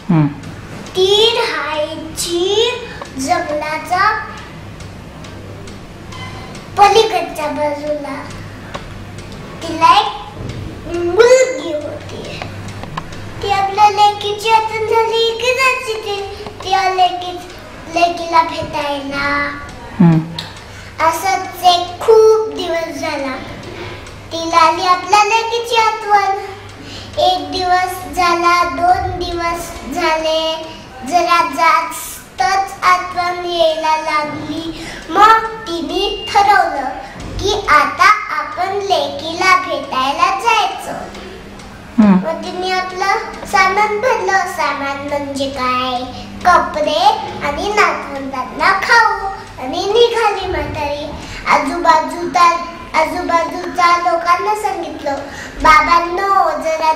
ती राहायची जंगलाच्या पलीकडच्या बाजूला. तिला एक मुलगी होती. ती आपल्या लेकीची आठवण झाली की जायची ती लेकीला भेटायला. असंच एक खूप दिवस झाला. तिला आली आपल्या लेकीची आठवण. एक दिवस झाला, 2 दिवस झाले, जरा जास्तच आठवण यायला लागली. मग तिने ठरवलं की आता आपण लेकीला भेटायला जायचं. मग तिने आपलं सामान भरलं. सामान म्हणजे काय, कपडे आणि नातवंडांना खाऊ. आणि निघाली म्हातारी. आजूबाजूच्या लोकांना सांगितलं, बाबांनो जरा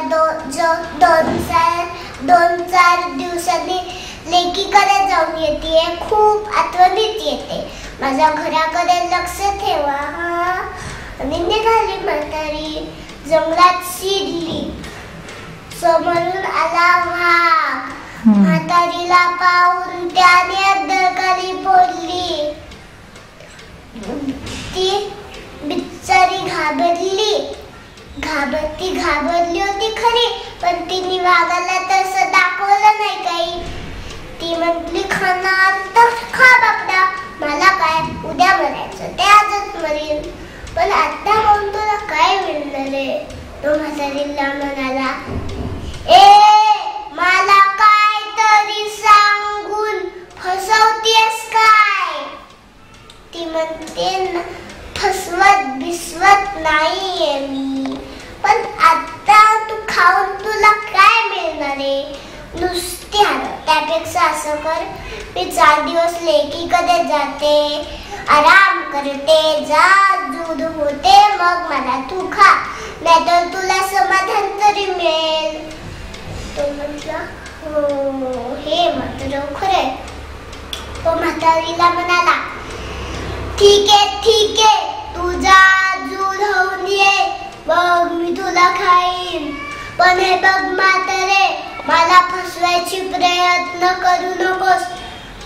2-4 दिवसांनी लेकीकडे जाऊन येते. खूप आठवणीत येते. माझ्या घराकडे लक्ष ठेवा हा. आणि निघाली म्हातारी. जंगलात शिरली. समोरून आला वाघ. म्हातारीला पाहून त्याने डरकाळी फोडली. ती बिचारी घाबरली होती खरी, पण तिने वाघाला तसं दाखवलं नाही काही. ती म्हटली, खाणार तर खा बापडा, मला काय, उद्या मरायचं ते आजच मरीन, पण आता कोण तुला काय मिळणार आहे. तो म्हातारीला म्हणाला, मला काय तरी सांगून फसवतेस काय. ती म्हणते, फसवत नाहीये मी, पण आता तू खाऊन तुला काय मिळणार आहे, नुसती हाडं. त्यापेक्षा असं कर, मी 4 दिवस लेकीकडे जाते, आराम करते, जा दूध होते, मग मला तू खा, नाहीतर तुला समाधान तरी मिळेल. तो म्हटला, हो हे मात्र खरे. तो म्हातारीला म्हणाला, ठीक आहे, तू जा दूध होऊन ये, मग मी तुला खाईन, पण हे बघ म्हातारे, मला फसवायची प्रयत्न करू नकोस,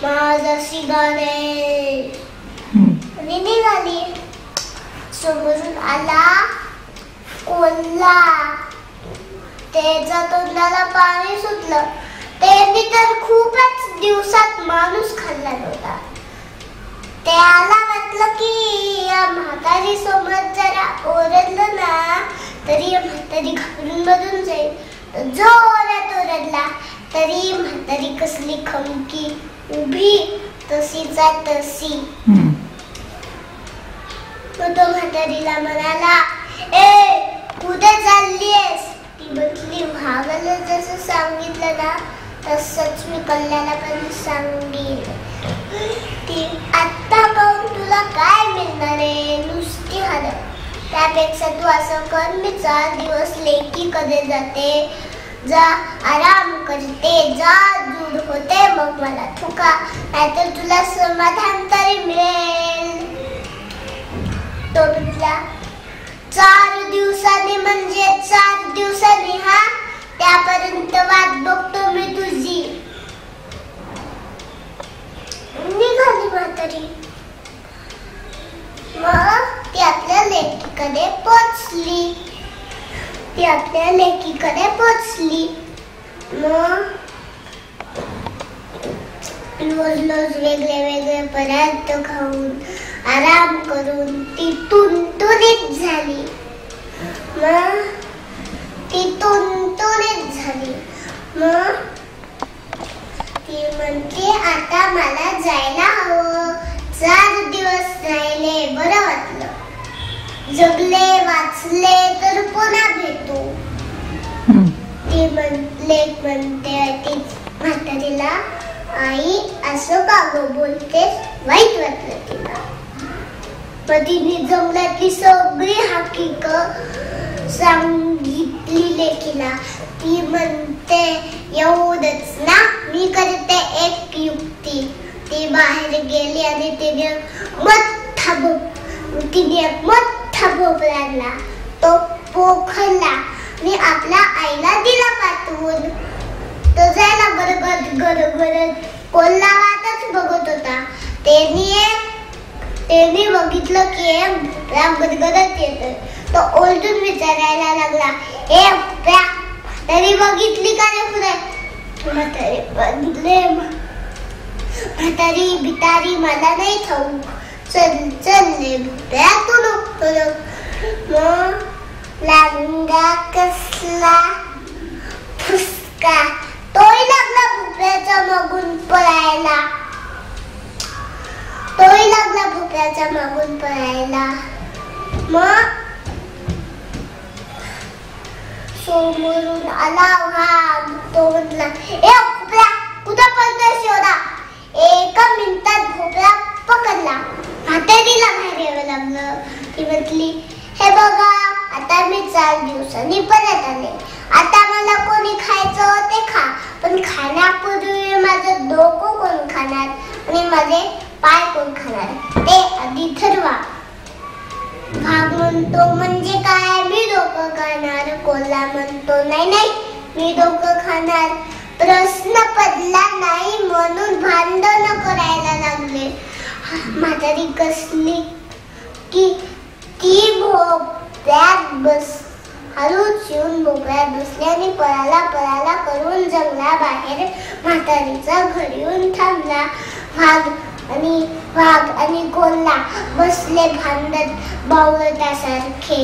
माझ्याशी गाणे. आणि निघाली. समोरून आला कोल्हा. त्याच्या तोंडाला पाणी सुटलं. त्यांनी तर खूपच दिवसात माणूस खाल्ला नव्हता. त्याला वाटलं की या म्हातारी सोबत जरा ओरडलं ना तरी या म्हातारी घाबरून बदलून जाईल. जोरात ओरडला तरी म्हातारी कसली खमकी उभी तशीचा तशी. तो म्हातारीला म्हणाला, कुठे चाललीयस. ती म्हटली, वाघाला जसं सांगितलं ना तसंच मी कल्ल्याला पण सांगेन. ती आत्ता पाहून तुला काय मिळणार आहे, नुसती हाडं. त्यापेक्षा तू असं कर, मी 4 दिवस लेकीकडे जाते, जा आराम करते, जा दूध होते, मग मला तू खा, नाहीतर तुला समाधान तरी मिळेल. तो म्हटला, 4 दिवसांनी म्हणजे 4 दिवसांनी हा, त्यापर्यंत वाट बघतो मी तुझी. निघाली म्हातारी. मग ती आपल्या लेकीकडे पोचली. मग रोज वेगळे पदार्थ खाऊन आराम करून ती तुणतुणीत झाली. मग ती म्हणते, आता मला जायला हवं, 4 दिवस राहिले, बरं वाटलं, जगले वाचले तर पुन्हा भेटू. ती म्हणते ती म्हातारीला, आई असं का गं बोलतेस, वाईट वाटलं तिला. पण तिने जंगलातली सगळी हकीकत सांगितली लेकीला. ती म्हणते, एवढंच ना, मी करते एक युक्ती. ती बाहेर गेली आणि तिने मोठा भोपळा आणला. तो पोखरला आणि आपल्या आईला दिला पाठवून. तो जायला गडगड कोल्हा वाटच बघत होता. त्यांनी बघितलं की एक भोपळा गदगदत येतोय. तो ओरडून विचारायला लागला, ए भोपळा, म्हातारी बघितली का रे पुढे? म्हातारी बघितले. म्हातारी भितारी मला नाही ठाऊक. चल रे भोपळा, तू नको. मग लांगा कसला फुसका, तोही लागला भोपळ्याच्या मागून पळायला. मग समोरून आला वाघ. तो म्हटला, ए भोपळा, कुठं पळतोयस एवढा? एका मिनिटात भोपळा पकडला. म्हातारीला बाहेर यावं लागलं. ती म्हटली, हे बघा, आता मी 4 दिवसांनी परत आले. आता मला कोणी खायचं ते खा, पण खाण्यापूर्वी माझं डोकं कोण खाणार आणि माझे पाय कोण खाणार ते आधी ठरवा. वाघ म्हणतो, म्हणजे काय? मी डोकं खाणार. कोल्हा म्हणतो, नाही, मी डोकं खाणार. प्रश्न पडला नाही म्हणून भांडण करायला लागले. म्हातारी कसली की ती भोपळ्यात हळूच येऊन भोपळ्यात बसली आणि पळाला करून जंगलाबाहेर म्हातारीचा घर येऊन थांबला. वाघ आणि कोल्हा बसले भांडत बावळटासारखे.